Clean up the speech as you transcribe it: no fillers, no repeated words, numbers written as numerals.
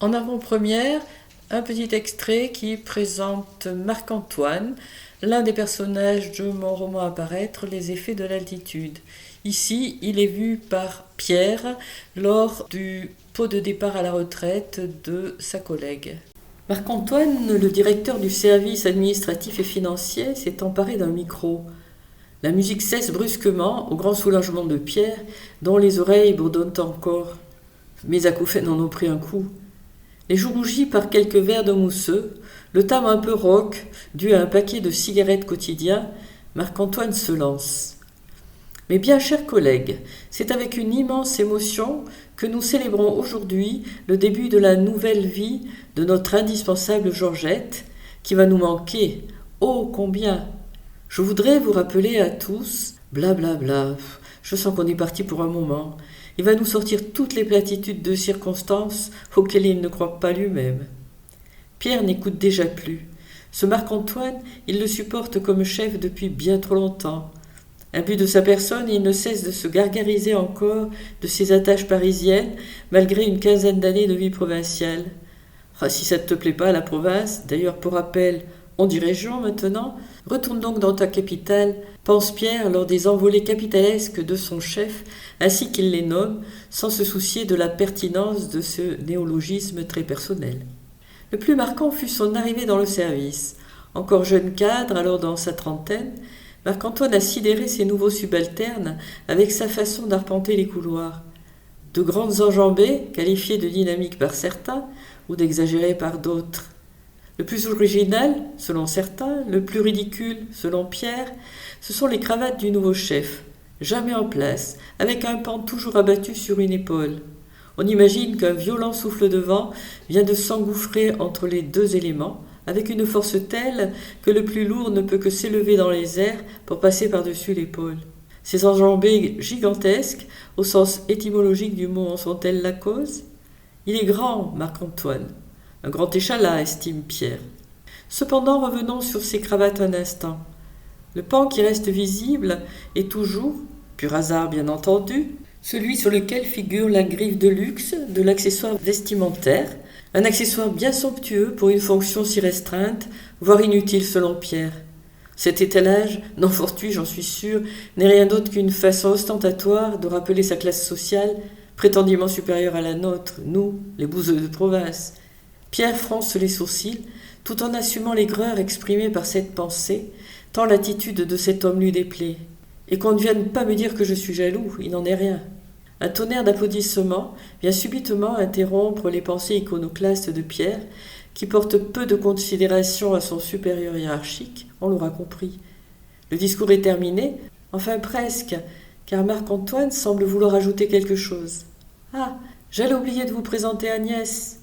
En avant-première, un petit extrait qui présente Marc-Antoine, l'un des personnages de mon roman à paraître, Les effets de l'altitude. Ici, il est vu par Pierre lors du pot de départ à la retraite de sa collègue. Marc-Antoine, le directeur du service administratif et financier, s'est emparé d'un micro. La musique cesse brusquement, au grand soulagement de Pierre, dont les oreilles bourdonnent encore. Mes acouphènes en ont pris un coup. Les joues rougies par quelques verres de mousseux, le timbre un peu rauque, dû à un paquet de cigarettes quotidien, Marc-Antoine se lance. Mes bien chers collègues, c'est avec une immense émotion que nous célébrons aujourd'hui le début de la nouvelle vie de notre indispensable Georgette, qui va nous manquer. Oh, combien! Je voudrais vous rappeler à tous, blablabla, je sens qu'on est parti pour un moment. Il va nous sortir toutes les platitudes de circonstances auxquelles il ne croit pas lui-même. Pierre n'écoute déjà plus. Ce Marc-Antoine, il le supporte comme chef depuis bien trop longtemps. Imbu de sa personne, il ne cesse de se gargariser encore de ses attaches parisiennes, malgré une quinzaine d'années de vie provinciale. Ah, si ça ne te plaît pas, la province, d'ailleurs pour rappel, on dit région maintenant, retourne donc dans ta capitale, pense Pierre lors des envolées capitalesques de son chef, ainsi qu'il les nomme, sans se soucier de la pertinence de ce néologisme très personnel. Le plus marquant fut son arrivée dans le service. Encore jeune cadre, alors dans sa trentaine, Marc-Antoine a sidéré ses nouveaux subalternes avec sa façon d'arpenter les couloirs. De grandes enjambées, qualifiées de dynamiques par certains, ou d'exagérées par d'autres. Le plus original, selon certains, le plus ridicule, selon Pierre, ce sont les cravates du nouveau chef, jamais en place, avec un pan toujours abattu sur une épaule. On imagine qu'un violent souffle de vent vient de s'engouffrer entre les deux éléments, avec une force telle que le plus lourd ne peut que s'élever dans les airs pour passer par-dessus l'épaule. Ces enjambées gigantesques, au sens étymologique du mot, en sont-elles la cause ? Il est grand, Marc-Antoine. Un grand échalas, estime Pierre. Cependant, revenons sur ces cravates un instant. Le pan qui reste visible est toujours, pur hasard bien entendu, celui sur lequel figure la griffe de luxe de l'accessoire vestimentaire, un accessoire bien somptueux pour une fonction si restreinte, voire inutile selon Pierre. Cet étalage, non fortuit j'en suis sûr, n'est rien d'autre qu'une façon ostentatoire de rappeler sa classe sociale, prétendument supérieure à la nôtre, nous, les bouseux de province. Pierre fronce les sourcils, tout en assumant l'aigreur exprimée par cette pensée, tant l'attitude de cet homme lui déplaît. Et qu'on ne vienne pas me dire que je suis jaloux, il n'en est rien. Un tonnerre d'applaudissements vient subitement interrompre les pensées iconoclastes de Pierre, qui porte peu de considération à son supérieur hiérarchique, on l'aura compris. Le discours est terminé, enfin presque, car Marc-Antoine semble vouloir ajouter quelque chose. Ah, j'allais oublier de vous présenter Agnès.